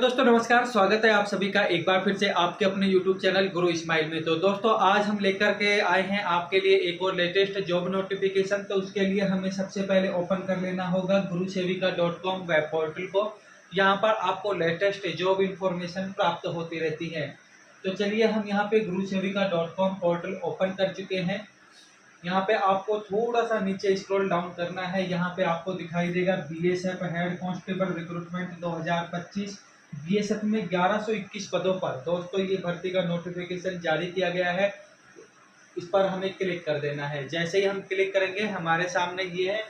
दोस्तों नमस्कार, स्वागत है आप सभी का एक बार फिर से आपके अपने YouTube चैनल गुरु इस्माइल में। तो दोस्तों आज हम लेकर के आए हैं आपके लिए एक और लेटेस्ट जॉब नोटिफिकेशन। तो उसके लिए हमें सबसे पहले ओपन कर लेना होगा gurusevica.com वेब पोर्टल को। यहाँ पर आपको लेटेस्ट जॉब इन्फॉर्मेशन प्राप्त होती रहती है। तो चलिए हम यहाँ पे gurusevica.com पोर्टल ओपन कर चुके हैं। यहाँ पे आपको थोड़ा सा नीचे स्क्रॉल डाउन करना है। यहाँ पे आपको दिखाई देगा BSF head constable recruitment 2025। BSF में 1121 पदों पर दोस्तों ये भर्ती का नोटिफिकेशन जारी किया गया है। इस पर हमें क्लिक कर देना है। जैसे ही हम क्लिक करेंगे हमारे सामने ये है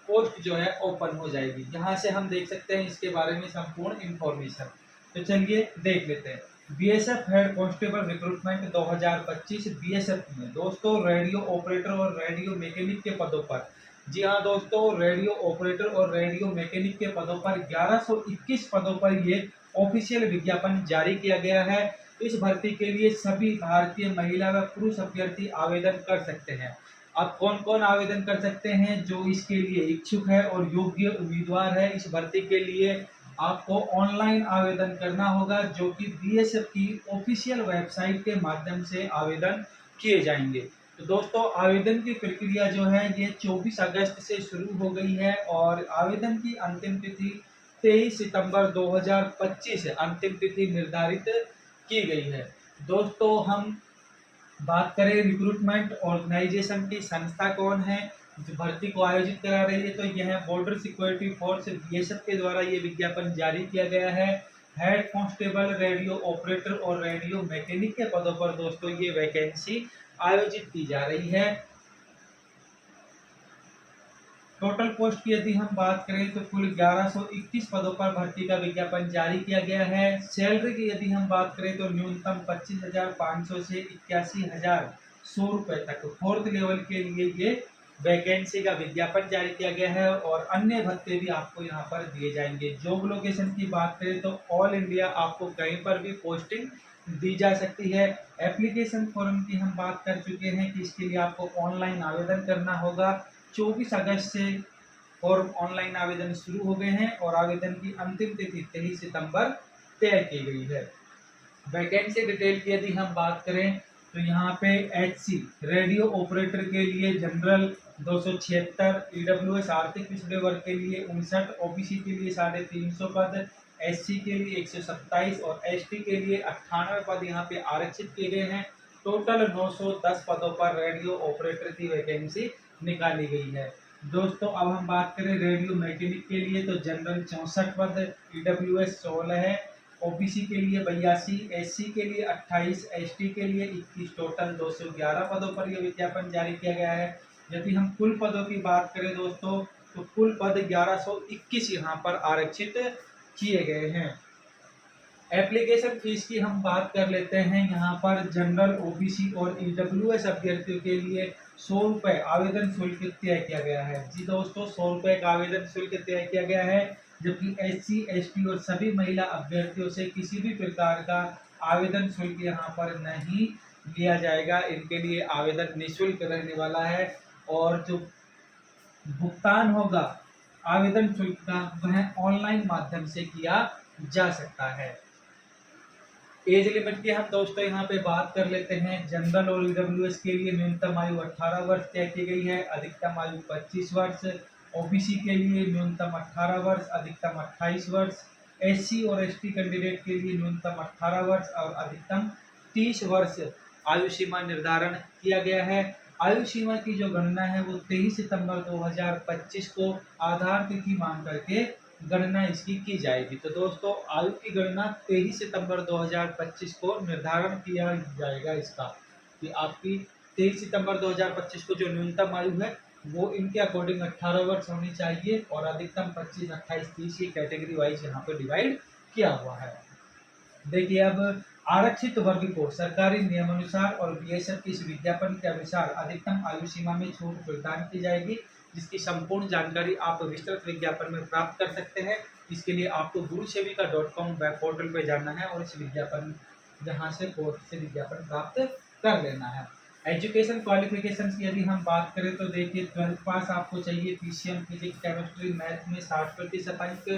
पोस्ट जो है ओपन हो जाएगी। यहाँ से हम देख सकते हैं इसके बारे में संपूर्ण इंफॉर्मेशन। तो चलिए देख लेते हैं। BSF head constable recruitment 2025 BSF में दोस्तों रेडियो ऑपरेटर और रेडियो मैकेनिक के पदों पर। जी हाँ दोस्तों, रेडियो ऑपरेटर और रेडियो मैकेनिक के पदों पर 1121 पदों पर ये ऑफिशियल विज्ञापन जारी किया गया है। इस भर्ती के लिए सभी भारतीय महिला व पुरुष अभ्यर्थी आवेदन कर सकते हैं। अब कौन कौन आवेदन कर सकते हैं? जो इसके लिए इच्छुक है और योग्य उम्मीदवार है। इस भर्ती के लिए आपको ऑनलाइन आवेदन करना होगा, जो कि बीएसएफ की ऑफिशियल वेबसाइट के माध्यम से आवेदन किए जाएंगे। तो दोस्तों आवेदन की प्रक्रिया जो है ये 24 अगस्त से शुरू हो गई है और आवेदन की अंतिम तिथि 23 सितंबर 2025 अंतिम तिथि निर्धारित की गई है। दोस्तों हम बात करें रिक्रूटमेंट ऑर्गेनाइजेशन की, संस्था कौन है जो भर्ती को आयोजित करा रही है, तो यह बॉर्डर सिक्योरिटी फोर्स बीएसएफ के द्वारा ये विज्ञापन जारी किया गया है। हेड कांस्टेबल, रेडियो ऑपरेटर और रेडियो मैकेनिक के पदों पर दोस्तों ये वैकेंसी आयोजित की जा रही है। टोटल पोस्ट की यदि हम बात करें तो कुल 1121 पदों पर भर्ती का विज्ञापन जारी किया गया है। सैलरी की यदि हम बात करें तो न्यूनतम 25,500 से 81,100 रुपए तक फोर्थ लेवल के लिए ये वैकेंसी का विज्ञापन जारी किया गया है और अन्य भत्ते भी आपको यहाँ पर दिए जाएंगे। जॉब लोकेशन की बात करें तो ऑल इंडिया आपको कहीं पर भी पोस्टिंग दी जा सकती है। एप्लीकेशन फॉर्म की हम बात कर चुके हैं कि इसके लिए आपको ऑनलाइन आवेदन करना होगा। 24 अगस्त से फॉर्म ऑनलाइन आवेदन शुरू हो गए हैं और आवेदन की अंतिम तिथि 23 सितंबर तय की गई है। वैकेंसी डिटेल की यदि हम बात करें तो यहाँ पे एचसी रेडियो ऑपरेटर के लिए जनरल 276, ईडब्ल्यूएस आर्थिक पिछड़े वर्ग के लिए 59, ओबीसी के लिए 350 पद, एससी के लिए 127 और एसटी के लिए 98 पद यहाँ पे आरक्षित किए गए हैं। टोटल 910 पदों पर रेडियो ऑपरेटर की वैकेंसी निकाली गई है। दोस्तों अब हम बात करें रेडियो मैकेनिक के लिए तो जनरल 64 पद, ईडब्ल्यूएस 16 है, ओबीसी के लिए 82, एससी के लिए 28, एसटी के लिए 21, टोटल 211 पदों पर यह विज्ञापन जारी किया गया है। यदि हम कुल पदों की बात करें दोस्तों तो कुल पद 1121 यहाँ पर आरक्षित किए गए हैं। एप्लीकेशन फीस की हम बात कर लेते हैं। यहाँ पर जनरल, ओबीसी और ईडब्ल्यूएस अभ्यर्थियों के लिए 100 रुपये आवेदन शुल्क तय किया गया है। जी दोस्तों 100 रुपये का आवेदन शुल्क तय किया गया है, जबकि एससी, एसटी और सभी महिला अभ्यर्थियों से किसी भी प्रकार का आवेदन शुल्क यहाँ पर नहीं लिया जाएगा। इनके लिए आवेदन निःशुल्क रहने वाला है और जो भुगतान होगा आवेदन शुल्क का वह ऑनलाइन माध्यम से किया जा सकता है। एज लिमिट की हम दोस्तों यहाँ पे बात कर लेते हैं। जनरल और ईडब्ल्यूएस के लिए न्यूनतम आयु 18 वर्ष तय की गई है, अधिकतम आयु 25 वर्ष। ओबीसी के लिए न्यूनतम 18 वर्ष, अधिकतम 28 वर्ष। एससी और एसटी कैंडिडेट के लिए न्यूनतम 18 वर्ष और अधिकतम 30 वर्ष आयु सीमा निर्धारण किया गया है। आयु सीमा की जो गणना है वो 23 सितंबर 2025 को आधार तिथि मान करके गणना इसकी की जाएगी। तो दोस्तों आयु की गणना 23 सितंबर 2025 को निर्धारण किया जाएगा इसका, कि आपकी 23 सितंबर 2025 को जो न्यूनतम आयु है वो इनके अकॉर्डिंग 18 वर्ष होनी चाहिए और अधिकतम 25, 28, 30 ये कैटेगरी वाइज यहाँ पे डिवाइड किया हुआ है। देखिए अब आरक्षित वर्ग को सरकारी नियमानुसार और बीएसएफ की इस विज्ञापन के अनुसार अधिकतम आयु सीमा में छूट प्रदान की जाएगी, जिसकी संपूर्ण जानकारी आप विस्तृत विज्ञापन में प्राप्त कर सकते हैं। इसके लिए आपको gurusevica.com वेब पोर्टल पर जाना है और इस विज्ञापन जहां से कोर्ट से विज्ञापन प्राप्त कर लेना है। एजुकेशन क्वालिफिकेशन की यदि हम बात करें तो देखिए 12th पास आपको चाहिए। पीसीएम, फिजिक्स, केमिस्ट्री, मैथ में 60% अंक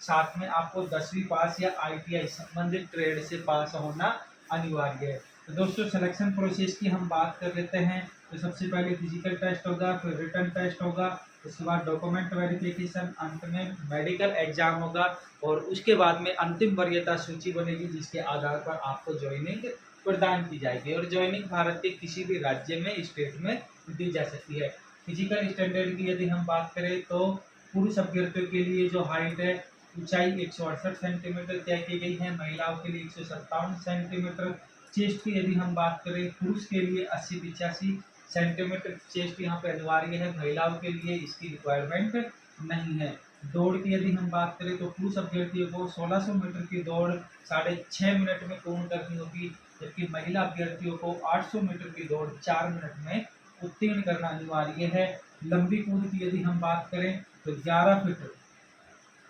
साथ में आपको 10वीं पास या ITI संबंधित ट्रेड से पास होना अनिवार्य है। तो दोस्तों सिलेक्शन प्रोसेस की हम बात कर लेते हैं। तो सबसे पहले फिजिकल टेस्ट होगा, फिर रिटन टेस्ट होगा, उसके बाद डॉक्यूमेंट वेरिफिकेशन, अंत में मेडिकल एग्जाम होगा और उसके बाद में अंतिम वरीयता सूची बनेगी जिसके आधार पर आपको ज्वाइनिंग प्रदान की जाएगी और ज्वाइनिंग भारत के किसी भी राज्य में, स्टेट में दी जा सकती है। फिजिकल स्टैंडर्ड की यदि हम बात करें तो पुरुष अभ्यर्थियों के लिए जो हाइट है, ऊंचाई 168 सेंटीमीटर तय की गई है, महिलाओं के लिए 157 सेंटीमीटर। चेस्ट की यदि हम बात करें, पुरुष के लिए 80-85 सेंटीमीटर चेस्ट यहाँ पे अनिवार्य है, महिलाओं के लिए इसकी रिक्वायरमेंट नहीं है। दौड़ की यदि हम बात करें तो पुरुष अभ्यर्थियों को 1600 मीटर की दौड़ 6.5 मिनट में पूर्ण करनी होगी, जबकि महिला अभ्यर्थियों को 800 मीटर की दौड़ 4 मिनट में उत्तीर्ण करना अनिवार्य है। लंबी कूद की यदि हम बात करें तो 11 फीट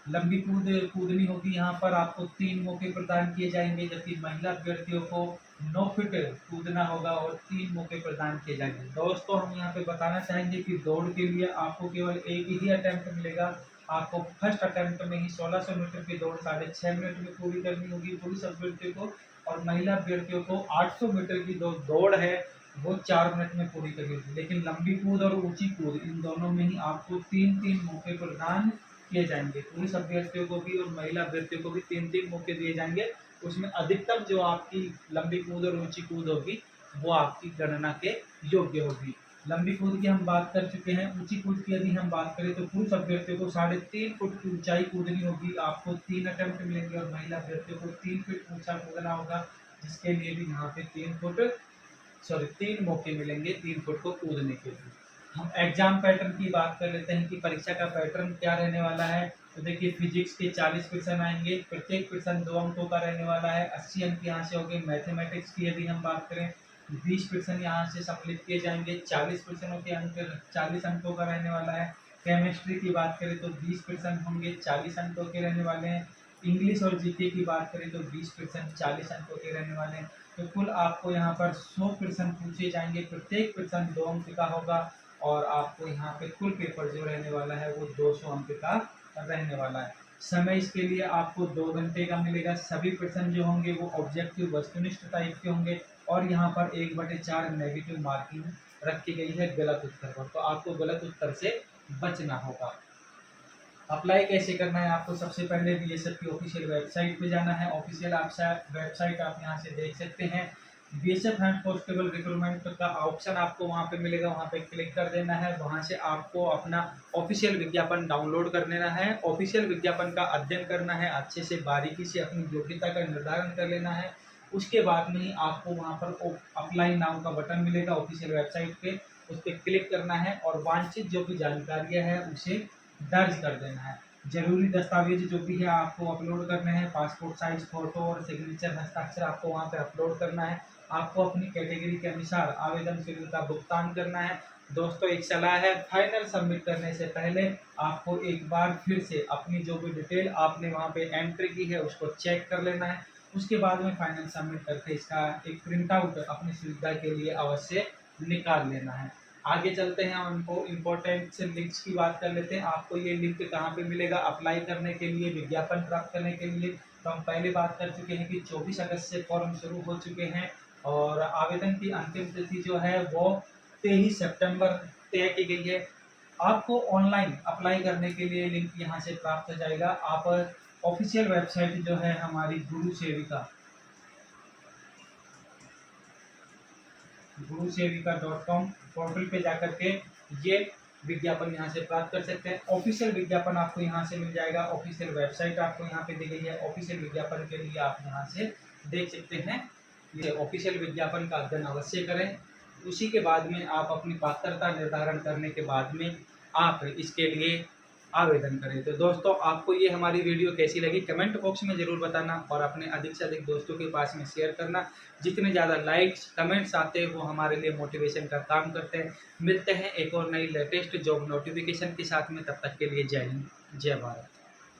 लंबी कूदनी होगी। यहाँ पर आपको 3 मौके प्रदान किए जाएंगे, जबकि महिला अभ्यर्थियों को 9 फीट कूदना होगा और 3 मौके प्रदान किए जाएंगे। दोस्तों हम यहाँ पे बताना चाहेंगे कि दौड़ के लिए आपको केवल एक ही अटेम्प्ट मिलेगा। आपको फर्स्ट अटेम्प्ट में ही 1600 मीटर की दौड़ 6.5 मिनट में पूरी करनी होगी पुरुष अभ्यर्थियों को, और महिला अभ्यर्थियों को 800 मीटर की दौड़ है वो 4 मिनट में पूरी करनी होगी। लेकिन लंबी कूद और ऊंची कूद इन दोनों में ही आपको 3-3 मौके प्रदान किए जाएंगे। पुरुष अभ्यर्थियों को भी और महिला अभ्यर्थियों को भी 3-3 मौके दिए जाएंगे। उसमें अधिकतम जो आपकी लंबी कूद और ऊंची कूद होगी वो आपकी गणना के योग्य होगी। लंबी कूद की हम बात कर चुके हैं। ऊंची कूद की यदि हम बात करें तो पुरुष अभ्यर्थियों को 3.5 फुट की ऊंचाई कूदनी होगी, आपको 3 अटेम्प्ट मिलेंगे, और महिला अभ्यर्थियों को 3 फीट ऊंचा कूदना होगा, जिसके लिए भी यहाँ पे 3 मौके मिलेंगे 3 फुट को कूदने के लिए। हम एग्जाम पैटर्न की बात कर लेते हैं कि परीक्षा का पैटर्न क्या रहने वाला है। तो देखिए फिजिक्स के 40 क्वेश्चन आएंगे, प्रत्येक क्वेश्चन 2 अंकों का रहने वाला है, 80 अंक यहाँ से हो गए। मैथमेटिक्स की यदि हम बात करें 20 क्वेश्चन यहाँ से सम्मिलित किए जाएंगे, 40 क्वेश्चनों के अंक 40 अंकों का रहने वाला है। केमिस्ट्री की बात करें तो 20 क्वेश्चन होंगे, 40 अंकों के रहने वाले हैं। इंग्लिश और जीके की बात करें तो 20 क्वेश्चन 40 अंकों के रहने वाले हैं। तो कुल आपको यहाँ पर 100 क्वेश्चन पूछे जाएंगे, प्रत्येक क्वेश्चन 2 अंक का होगा, और आपको यहाँ पे कुल पेपर जो रहने वाला है वो 200 अंक का रहने वाला है। समय इसके लिए आपको 2 घंटे का मिलेगा। सभी क्वेश्चन जो होंगे वो ऑब्जेक्टिव वस्तुनिष्ठ टाइप के होंगे, और यहाँ पर 1/4 नेगेटिव मार्किंग रखी गई है गलत उत्तर पर, तो आपको गलत उत्तर से बचना होगा। अप्लाई कैसे करना है, आपको सबसे पहले बीएसएफ की ऑफिशियल वेबसाइट पे जाना है। ऑफिशियल वेबसाइट आप यहाँ से देख सकते हैं। बीएसएफ हैंड कांस्टेबल रिक्रूटमेंट का ऑप्शन आपको वहाँ पे मिलेगा, वहाँ पे क्लिक कर देना है। वहाँ से आपको अपना ऑफिशियल विज्ञापन डाउनलोड कर लेना है, ऑफिशियल विज्ञापन का अध्ययन करना है, अच्छे से बारीकी से अपनी योग्यता का निर्धारण कर लेना है। उसके बाद में ही आपको वहाँ पर अप्लाई नाउ का बटन मिलेगा ऑफिशियल वेबसाइट पे, उस पर क्लिक करना है और वांछित जो भी जानकारियाँ हैं उसे दर्ज कर देना है। जरूरी दस्तावेज जो भी है आपको अपलोड करने हैं, पासपोर्ट साइज फोटो और सिग्नेचर हस्ताक्षर आपको वहाँ पे अपलोड करना है। आपको अपनी कैटेगरी के अनुसार आवेदन शुल्क का भुगतान करना है। दोस्तों एक सलाह है, फाइनल सबमिट करने से पहले आपको एक बार फिर से अपनी जो भी डिटेल आपने वहाँ पे एंट्री की है उसको चेक कर लेना है। उसके बाद में फाइनल सबमिट करके इसका एक प्रिंट आउट अपनी सुविधा के लिए अवश्य निकाल लेना है। आगे चलते हैं, हम उनको इम्पोर्टेंट से लिंक्स की बात कर लेते हैं। आपको ये लिंक कहाँ पे मिलेगा अप्लाई करने के लिए, विज्ञापन प्राप्त करने के लिए। तो हम पहले बात कर चुके हैं कि 24 अगस्त से फॉर्म शुरू हो चुके हैं, और आवेदन की अंतिम तिथि जो है वो 23 सितंबर तय की गई है। आपको ऑनलाइन अप्लाई करने के लिए लिंक यहाँ से प्राप्त हो जाएगा। आप ऑफिशियल वेबसाइट जो है हमारी gurusevica.com पोर्टल पे जाकर के ये विज्ञापन यहाँ से प्राप्त कर सकते हैं। ऑफिशियल विज्ञापन आपको यहाँ से मिल जाएगा, ऑफिशियल वेबसाइट आपको यहाँ पे दी गई है। ऑफिशियल विज्ञापन के लिए आप यहाँ से देख सकते हैं। ये ऑफिशियल विज्ञापन का अध्ययन अवश्य करें। उसी के बाद में आप अपनी पात्रता निर्धारण करने के बाद में आप इसके लिए आवेदन करें। तो दोस्तों आपको ये हमारी वीडियो कैसी लगी कमेंट बॉक्स में ज़रूर बताना, और अपने अधिक से अधिक दोस्तों के पास में शेयर करना। जितने ज़्यादा लाइक्स कमेंट्स आते हैं वो हमारे लिए मोटिवेशन का काम करते हैं। मिलते हैं एक और नई लेटेस्ट जॉब नोटिफिकेशन के साथ में, तब तक के लिए जय हिंद जय भारत।